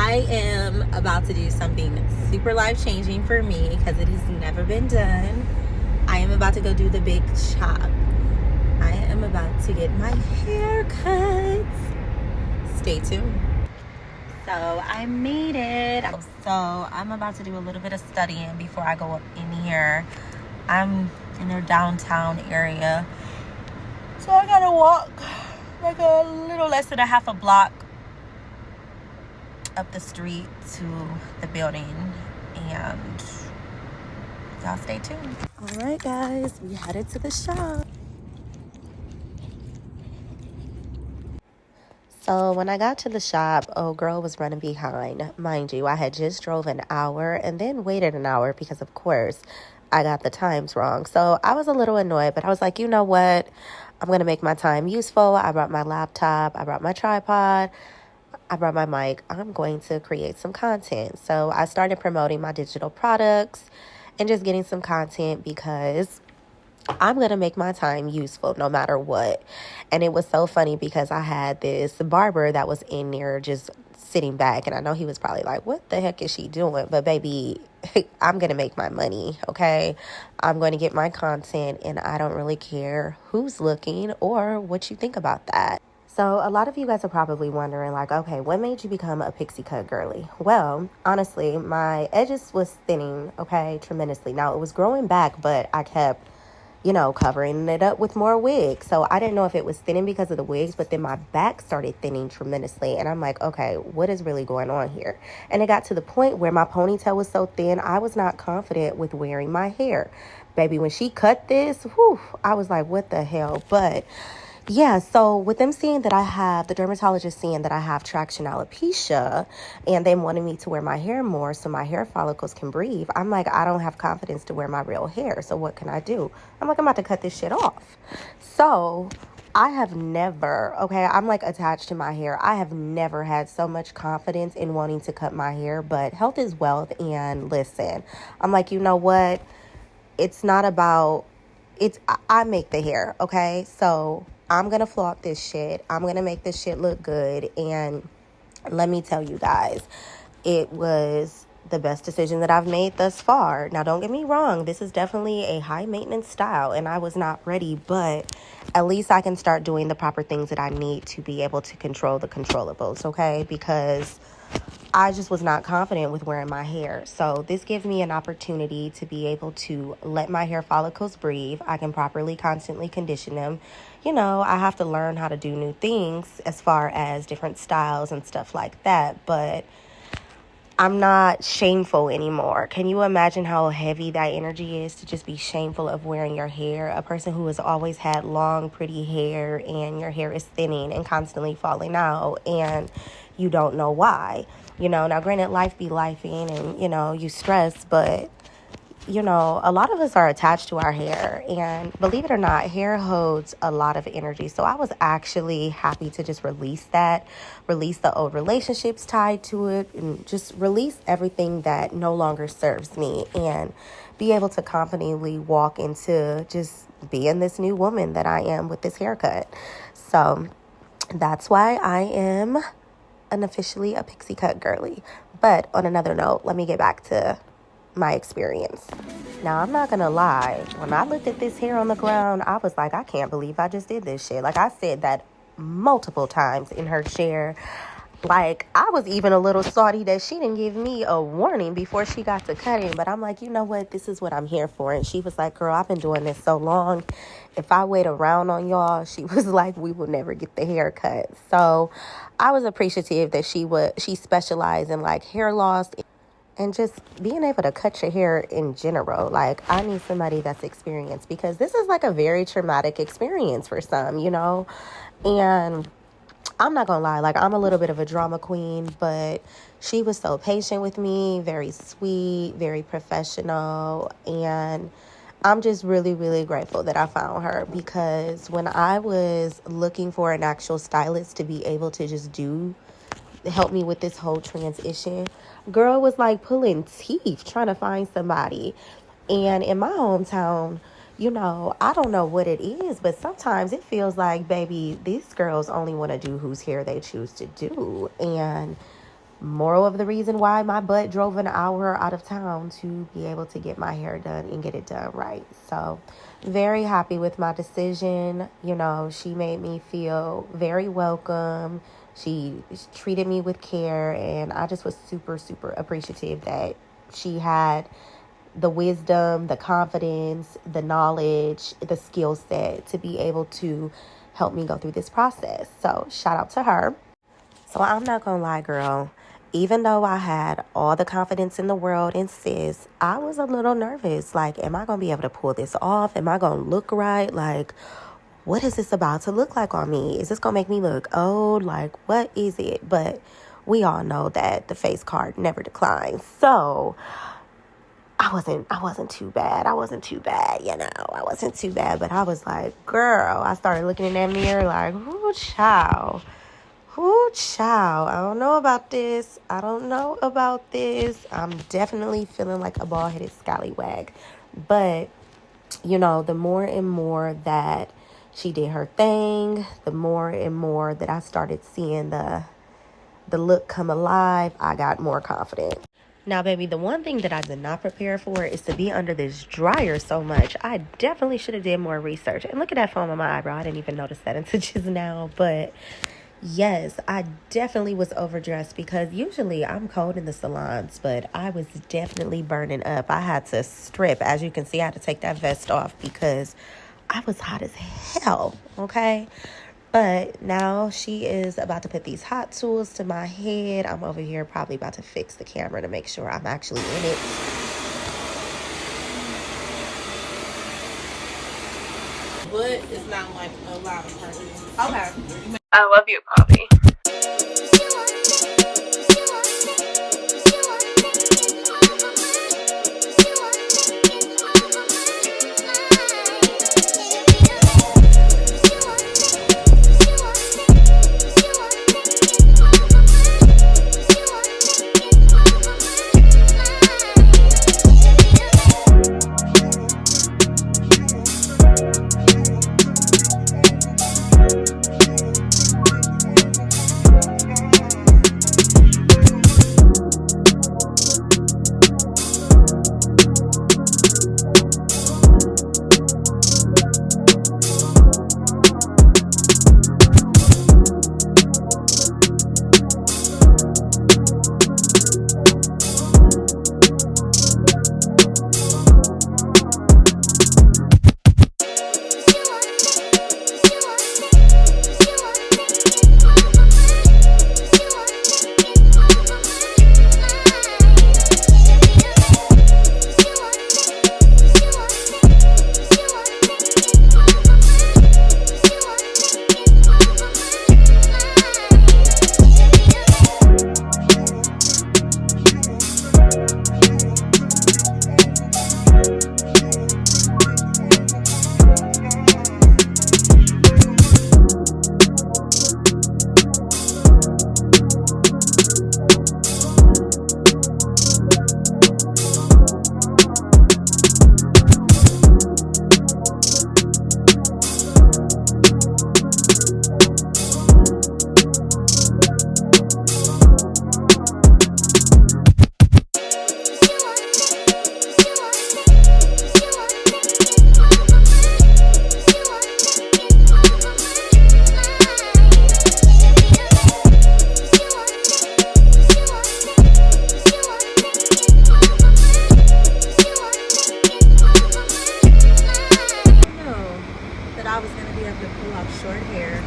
I am about to do something super life-changing for me because it has never been done. I am about to go do the big chop. I am about to get my hair cut. Stay tuned. So I made it. I'm about to do a little bit of studying before I go up in here. I'm in their downtown area. So I gotta walk like a little less than a half a block up the street to the building, and y'all stay tuned. All right, guys, we headed to the shop. So when I got to the shop, old girl was running behind. Mind you, I had just drove an hour and then waited an hour because, of course, I got the times wrong. So I was a little annoyed, but I was like, you know what? I'm going to make my time useful. I brought my laptop. I brought my tripod. I brought my mic. I'm going to create some content. So I started promoting my digital products and just getting some content because I'm going to make my time useful no matter what. And it was so funny because I had this barber that was in there just sitting back. And I know he was probably like, what the heck is she doing? But baby, I'm going to make my money, okay? I'm going to get my content, and I don't really care who's looking or what you think about that. So a lot of you guys are probably wondering, like, okay, what made you become a pixie cut girly? Well, honestly, my edges was thinning, okay, tremendously. Now, it was growing back, but I kept covering it up with more wigs. So I didn't know if it was thinning because of the wigs, but then my back started thinning tremendously. And I'm like, okay, what is really going on here? And it got to the point where my ponytail was so thin, I was not confident with wearing my hair. Baby, when she cut this, I was like, what the hell? But yeah, so with them seeing that the dermatologist seeing that I have traction alopecia, and they wanted me to wear my hair more so my hair follicles can breathe, I'm like, I don't have confidence to wear my real hair. So what can I do? I'm like, I'm about to cut this shit off. So I have never, okay, I'm like attached to my hair. I have never had so much confidence in wanting to cut my hair, but health is wealth. And listen, I'm like, you know what? It's not about, I make the hair, okay? So I'm going to flaunt this shit. I'm going to make this shit look good. And let me tell you guys, it was the best decision that I've made thus far. Now, don't get me wrong. This is definitely a high maintenance style, and I was not ready, but at least I can start doing the proper things that I need to be able to control the controllables, okay? Because I just was not confident with wearing my hair. So this gives me an opportunity to be able to let my hair follicles breathe. I can properly, constantly condition them. I have to learn how to do new things as far as different styles and stuff like that. But I'm not shameful anymore. Can you imagine how heavy that energy is to just be shameful of wearing your hair? A person who has always had long, pretty hair, and your hair is thinning and constantly falling out, and you don't know why. Now granted, life be lifing, and, you stress, but, a lot of us are attached to our hair, and believe it or not, hair holds a lot of energy. So I was actually happy to just release the old relationships tied to it, and just release everything that no longer serves me, and be able to confidently walk into just being this new woman that I am with this haircut. So that's why I am unofficially a pixie cut girly. But on another note, let me get back to my experience. Now, I'm not gonna lie, when I looked at this hair on the ground, I was like, I can't believe I just did this shit. Like, I said that multiple times in her share. Like, I was even a little salty that she didn't give me a warning before she got to cutting. But I'm like, you know what? This is what I'm here for. And she was like, girl, I've been doing this so long. If I wait around on y'all, she was like, we will never get the haircut. So I was appreciative that she specialized in like hair loss and just being able to cut your hair in general. Like, I need somebody that's experienced, because this is like a very traumatic experience for some, and I'm not gonna lie, like, I'm a little bit of a drama queen, but she was so patient with me, very sweet, very professional, and I'm just really, really grateful that I found her, because when I was looking for an actual stylist to be able to just help me with this whole transition, girl was like pulling teeth trying to find somebody. And in my hometown, I don't know what it is, but sometimes it feels like, baby, these girls only want to do whose hair they choose to do. And Moral of the reason why my butt drove an hour out of town to be able to get my hair done and get it done right. So very happy with my decision. You know, she made me feel very welcome. She treated me with care, and I just was super, super appreciative that she had the wisdom, the confidence, the knowledge, the skill set to be able to help me go through this process. So shout out to her. So I'm not gonna lie, girl. Even though I had all the confidence in the world in sis, I was a little nervous. Like, am I gonna be able to pull this off? Am I gonna look right? Like, what is this about to look like on me? Is this gonna make me look old? Like, what is it? But we all know that the face card never declines. So I wasn't too bad. I wasn't too bad, you know. I wasn't too bad. But I was like, girl, I started looking in that mirror like, ooh, child. Ooh, child. I don't know about this. I'm definitely feeling like a bald-headed scallywag. But, you know, the more and more that she did her thing, the more and more that I started seeing the look come alive, I got more confident. Now, baby, the one thing that I did not prepare for is to be under this dryer so much. I definitely should have did more research. And look at that foam on my eyebrow. I didn't even notice that until just now. But yes, I definitely was overdressed because usually I'm cold in the salons, but I was definitely burning up. I had to strip. As you can see, I had to take that vest off because I was hot as hell, okay? But now she is about to put these hot tools to my head. I'm over here probably about to fix the camera to make sure I'm actually in it. But it's not like a lot of perfume. Okay. I love you, Poppy. I was going to be able to pull off short hair